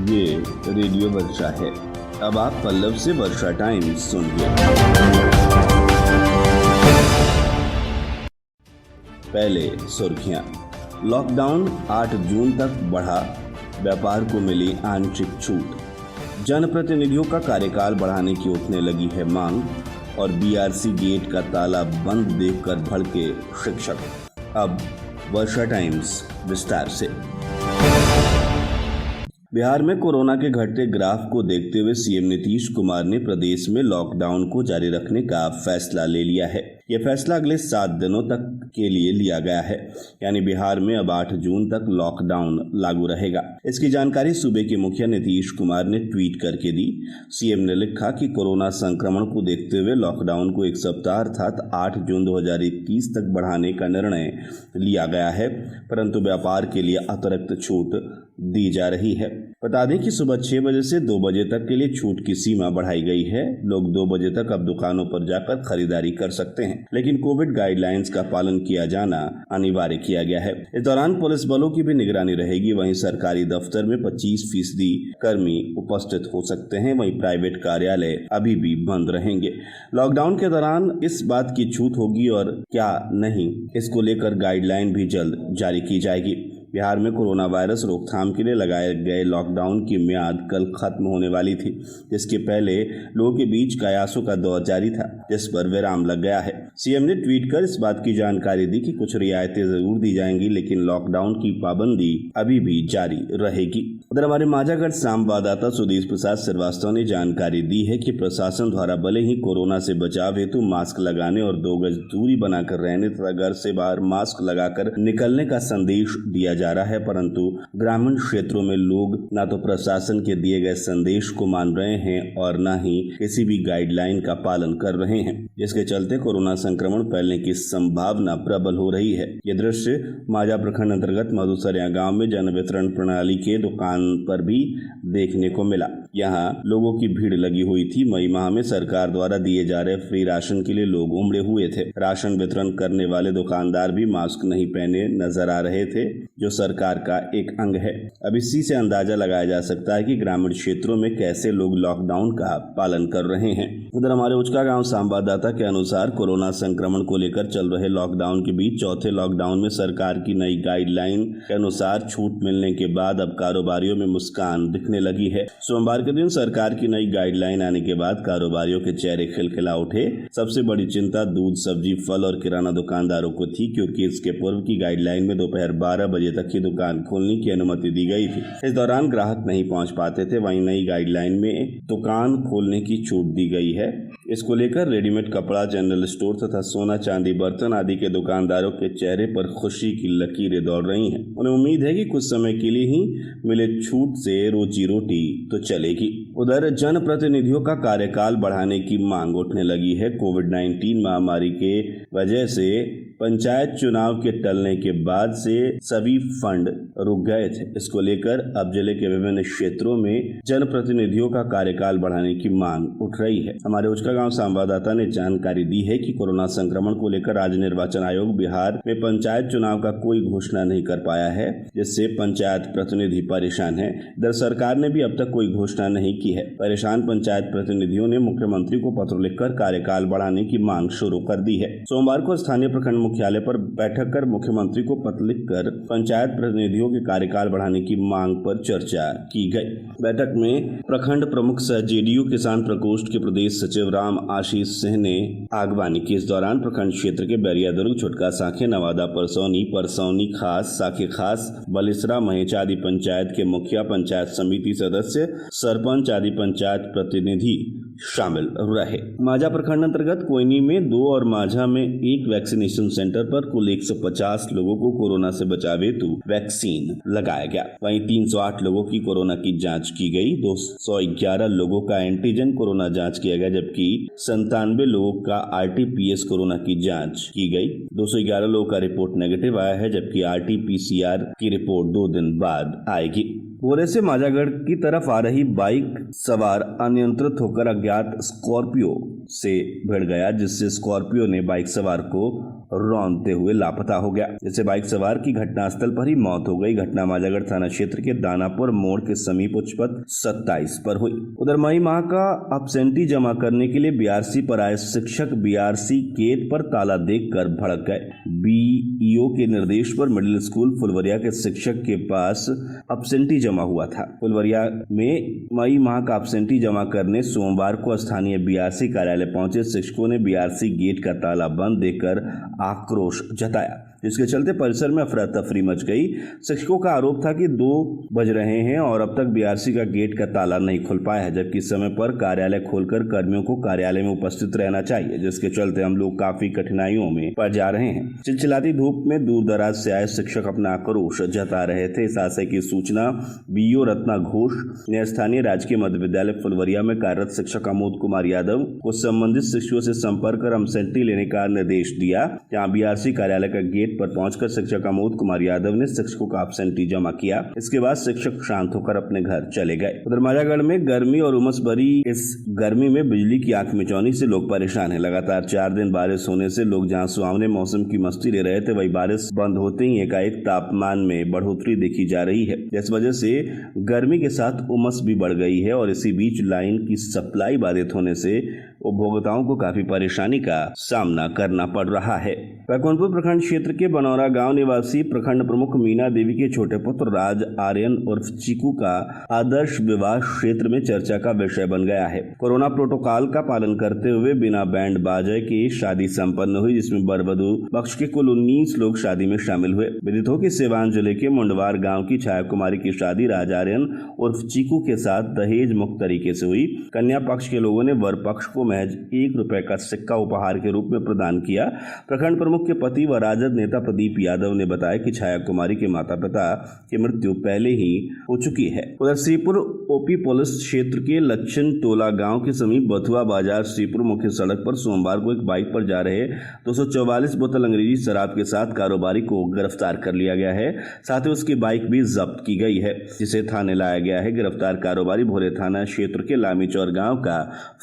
ये रेडियो वर्षा है। अब आप पल्लव से वर्षा टाइम्स सुनिए। पहले सुर्खियां। लॉकडाउन 8 जून तक बढ़ा, व्यापार को मिली आंशिक छूट। जनप्रतिनिधियों का कार्यकाल बढ़ाने की उठने लगी है मांग और बीआरसी गेट का ताला बंद देखकर भड़के शिक्षक। अब वर्षा टाइम्स विस्तार से। बिहार में कोरोना के घटते ग्राफ को देखते हुए सीएम नीतीश कुमार ने प्रदेश में लॉकडाउन को जारी रखने का फैसला ले लिया है। यह फैसला अगले 7 दिनों तक के लिए लिया गया है, यानी बिहार में अब 8 जून तक लॉकडाउन लागू रहेगा। इसकी जानकारी सूबे के मुखिया नीतीश कुमार ने ट्वीट करके दी। सीएम ने लिखा कि कोरोना संक्रमण को देखते हुए लॉकडाउन को 1 सप्ताह अर्थात 8 जून 2021 तक बढ़ाने का निर्णय लिया गया है, परंतु व्यापार के लिए अतिरिक्त छूट दी जा रही है। बता दें कि सुबह 6 बजे से 2 बजे तक के लिए छूट की सीमा बढ़ाई गई है। लोग 2 बजे तक अब दुकानों पर जाकर खरीदारी कर सकते हैं, लेकिन कोविड गाइडलाइंस का पालन किया जाना अनिवार्य किया गया है। इस दौरान पुलिस बलों की भी निगरानी रहेगी। वहीं सरकारी दफ्तर में 25% कर्मी उपस्थित हो सकते हैं। वहीं प्राइवेट कार्यालय अभी भी बंद रहेंगे। लॉकडाउन के दौरान इस बात की छूट होगी और क्या नहीं, इसको लेकर गाइडलाइन भी जल्द जारी की जाएगी। बिहार में कोरोना वायरस रोकथाम के लिए लगाए गए लॉकडाउन की मियाद कल खत्म होने वाली थी, जिसके पहले लोगों के बीच कयासों का दौर जारी था, जिस पर विराम लग गया है। सीएम ने ट्वीट कर इस बात की जानकारी दी कि कुछ रियायतें जरूर दी जाएंगी, लेकिन लॉकडाउन की पाबंदी अभी भी जारी रहेगी। उधर हमारे माझागढ़ संवाददाता सुदेश प्रसाद श्रीवास्तव ने जानकारी दी है कि प्रशासन द्वारा भले ही कोरोना से बचाव हेतु मास्क लगाने और 2 गज दूरी बनाकर रहने तथा घर से बाहर मास्क लगाकर निकलने का संदेश दिया जा रहा है, परंतु ग्रामीण क्षेत्रों में लोग न तो प्रशासन के दिए गए संदेश को मान रहे हैं और न ही किसी भी गाइडलाइन का पालन कर रहे हैं, जिसके चलते कोरोना संक्रमण फैलने की संभावना प्रबल हो रही है। यह दृश्य माझा प्रखंड अंतर्गत मधुसरिया गांव में जन वितरण प्रणाली के दुकान पर भी देखने को मिला। यहाँ लोगों की भीड़ लगी हुई थी। मई माह में सरकार द्वारा दिए जा रहे फ्री राशन के लिए लोग उमड़े हुए थे। राशन वितरण करने वाले दुकानदार भी मास्क नहीं पहने नजर आ रहे थे, जो सरकार का एक अंग है। अब इसी से अंदाजा लगाया जा सकता है कि ग्रामीण क्षेत्रों में कैसे लोग लॉकडाउन का पालन कर रहे हैं। उधर हमारे उचका गांव संवाददाता के अनुसार कोरोना संक्रमण को लेकर चल रहे लॉकडाउन के बीच चौथे लॉकडाउन में सरकार की नई गाइडलाइन के अनुसार छूट मिलने के बाद अब कारोबारियों में मुस्कान दिखने लगी है। सोमवार के दिन सरकार की नई गाइडलाइन आने के बाद कारोबारियों के चेहरे खिलखिला उठे। सबसे बड़ी चिंता दूध, सब्जी, फल और किराना दुकानदारों को थी, क्योंकि इसके पूर्व की गाइडलाइन में दोपहर 12 बजे तक की दुकान खोलने की अनुमति दी गई थी। इस दौरान ग्राहक नहीं पहुंच पाते थे। वहीं नई गाइडलाइन में दुकान खोलने की छूट दी गई है। इसको लेकर रेडीमेड कपड़ा, जनरल स्टोर तथा सोना चांदी, बर्तन आदि के दुकानदारों के चेहरे पर खुशी की लकीरें दौड़ रही हैं। उन्हें उम्मीद है कि कुछ समय के लिए ही मिले छूट से रोजी रोटी तो चलेगी। उधर जनप्रतिनिधियों का कार्यकाल बढ़ाने की मांग उठने लगी है। कोविड-19 महामारी के वजह से पंचायत चुनाव के टलने के बाद से सभी फंड रुक गए थे। इसको लेकर अब जिले के विभिन्न क्षेत्रों में जनप्रतिनिधियों का कार्यकाल बढ़ाने की मांग उठ रही है। हमारे उचका गांव संवाददाता ने जानकारी दी है कि कोरोना संक्रमण को लेकर राज्य निर्वाचन आयोग बिहार में पंचायत चुनाव का कोई घोषणा नहीं कर पाया है, जिससे पंचायत प्रतिनिधि परेशान है। इधर सरकार ने भी अब तक कोई घोषणा नहीं की है। परेशान पंचायत प्रतिनिधियों ने मुख्यमंत्री को पत्र लिखकर कार्यकाल बढ़ाने की मांग शुरू कर दी है। सोमवार को स्थानीय प्रखंड मुख्यालय पर बैठक कर मुख्यमंत्री को पत्र लिखकर पंचायत प्रतिनिधियों के कार्यकाल बढ़ाने की मांग पर चर्चा की गई। बैठक में प्रखंड प्रमुख सह जेडीयू किसान प्रकोष्ठ के प्रदेश सचिव राम आशीष सिंह ने आगवानी की। इस दौरान प्रखंड क्षेत्र के बैरिया दुर्ग, छुटका साखे, नवादा, परसौनी खास, साखे खास, बलिसरा, महेचा आदि पंचायत के मुखिया, पंचायत समिति सदस्य, सरपंच आदि पंचायत प्रतिनिधि शामिल रहे। माझा प्रखंड अंतर्गत कोयनी में 2 और माझा में 1 वैक्सीनेशन सेंटर पर कुल 150 लोगों को कोरोना से बचाव हेतु वैक्सीन लगाया गया। वहीं 308 लोगों की कोरोना की जांच की गई। 211 लोगों का एंटीजन कोरोना जांच किया गया, जबकि 97 लोगों का आरटीपीएस कोरोना की जांच की गई। 211 लोगों का रिपोर्ट नेगेटिव आया है, जबकि आरटीपीसीआर की रिपोर्ट 2 दिन बाद आएगी। कोरे से माझागढ़ की तरफ आ रही बाइक सवार अनियंत्रित होकर अज्ञात अज्ञात स्कॉर्पियो से भिड़ गया, जिससे स्कॉर्पियो ने बाइक सवार को रौंदते हुए लापता हो गया, जिससे बाइक सवार की घटनास्थल पर ही मौत हो गई। घटना माजागढ़ थाना क्षेत्र के दानापुर मोड़ के समीप उच्च पथ 27 पर हुई। उधर मई माह का अब्सेंटी जमा करने के लिए बीआरसी पर आए शिक्षक बीआरसी गेट पर ताला देखकर भड़क गए। बीईओ के निर्देश पर मिडिल स्कूल फुलवरिया के शिक्षक के पास अब्सेंटी जमा हुआ था। फुलवरिया में मई माह का अब्सेंटी जमा करने सोमवार को स्थानीय बीआरसी कार्यालय पहुंचे शिक्षकों ने बीआरसी गेट का ताला बंद देखकर आक्रोश जताया, जिसके चलते परिसर में अफरा तफरी मच गई। शिक्षकों का आरोप था कि 2 बज रहे हैं और अब तक बीआरसी का गेट का ताला नहीं खुल पाया है, जबकि समय पर कार्यालय खोलकर कर्मियों को कार्यालय में उपस्थित रहना चाहिए, जिसके चलते हम लोग काफी कठिनाइयों में पड़ जा रहे हैं। चिलचिलाती धूप में दूर दराज से आए शिक्षक अपना आक्रोश जता रहे थे। इस आशय की सूचना बीईओ रत्ना घोष ने स्थानीय राजकीय मध्य विद्यालय फुलवरिया में कार्यरत शिक्षक अमोद कुमार यादव को संबंधित शिक्षकों से संपर्क कर अब्सेंटी लेने का निर्देश दिया। जहाँ बीआरसी कार्यालय का गेट पर पहुंचकर शिक्षक अमोद कुमार यादव ने शिक्षकों का अब्सेंटी जमा किया। इसके बाद शिक्षक शांत होकर अपने घर चले गए। उधर माजागढ़ में गर्मी और उमस भरी इस गर्मी में बिजली की आंख मिचौनी से लोग परेशान हैं। लगातार 4 दिन बारिश होने से लोग जहां सुहावने मौसम की मस्ती ले रहे थे, वही बारिश बंद होते ही एकाएक तापमान में बढ़ोतरी देखी जा रही है, जिस वजह से गर्मी के साथ उमस भी बढ़ गई है और इसी बीच लाइन की सप्लाई बाधित होने से उपभोक्ताओं को काफी परेशानी का सामना करना पड़ रहा है। पैकुंठपुर प्रखंड क्षेत्र के बनौरा गांव निवासी प्रखंड प्रमुख मीना देवी के छोटे पुत्र राज आर्यन उर्फ चीकू का आदर्श विवाह क्षेत्र में चर्चा का विषय बन गया है। कोरोना प्रोटोकॉल का पालन करते हुए बिना बैंड बाजे के शादी संपन्न हुई, जिसमें वर वधू पक्ष के कुल 19 लोग शादी में शामिल हुए। विदित हो कि सिवान जिले के मुंडवार गाँव की छाया कुमारी की शादी राज आर्यन उर्फ चीकू के साथ दहेज मुक्त तरीके से हुई। कन्या पक्ष के लोगों ने वर पक्ष को महज 1 रुपए का सिक्का उपहार के रूप में प्रदान किया। प्रखंड प्रमुख के पति व राजद नेता प्रदीप यादव ने बताया कि छाया कुमारी के माता पिता की मृत्यु पहले ही हो चुकी है। उधर श्रीपुर ओपी पुलिस क्षेत्र के लक्षण टोला गांव के समीप बथुआ बाजार श्रीपुर मुख्य सड़क पर सोमवार को एक बाइक पर जा रहे 244 बोतल अंग्रेजी शराब के साथ कारोबारी को गिरफ्तार कर लिया गया है। साथ ही उसकी बाइक भी जब्त की गई है, जिसे थाने लाया गया है। गिरफ्तार कारोबारी भोरे थाना क्षेत्र के लामीचौर गाँव का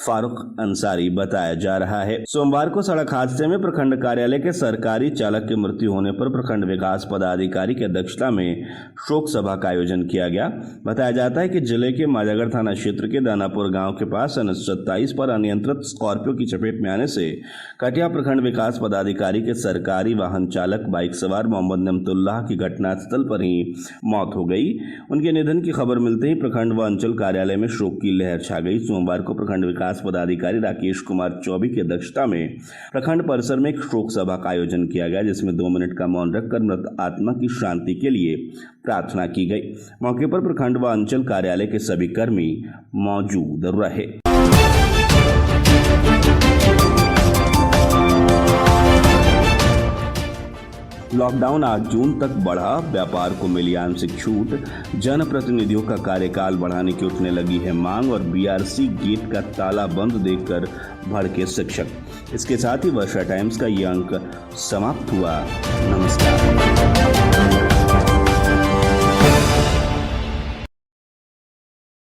फारूक अंसारी बताया जा रहा है। सोमवार को सड़क हादसे में प्रखंड कार्यालय के सरकारी चालक की मृत्यु होने पर प्रखंड विकास पदाधिकारी की अध्यक्षता में शोक सभा का आयोजन किया गया। बताया जाता है कि जिले के माजागढ़ थाना क्षेत्र के दानापुर गांव के पास 27 पर अनियंत्रित स्कॉर्पियो की चपेट में आने से कटिया प्रखंड विकास पदाधिकारी के सरकारी वाहन चालक बाइक सवार मोहम्मद नमतुल्लाह की घटनास्थल पर ही मौत हो गई। उनके निधन की खबर मिलते ही प्रखंड व अंचल कार्यालय में शोक की लहर छा गई। सोमवार को प्रखंड विकास पदाधिकारी राकेश कुमार चौबे की अध्यक्षता में प्रखंड परिसर में एक शोक सभा का आयोजन किया गया, जिसमें 2 मिनट का मौन रखकर मृत आत्मा की शांति के लिए प्रार्थना की गई। मौके पर प्रखंड व अंचल कार्यालय के सभी कर्मी मौजूद रहे। लॉकडाउन 8 जून तक बढ़ा, व्यापार को मिली आंशिक छूट, जनप्रतिनिधियों का कार्यकाल बढ़ाने की उठने लगी है मांग और बीआरसी गेट का ताला बंद देखकर भड़के शिक्षक। इसके साथ ही वर्षा टाइम्स का ये अंक समाप्त हुआ। नमस्कार।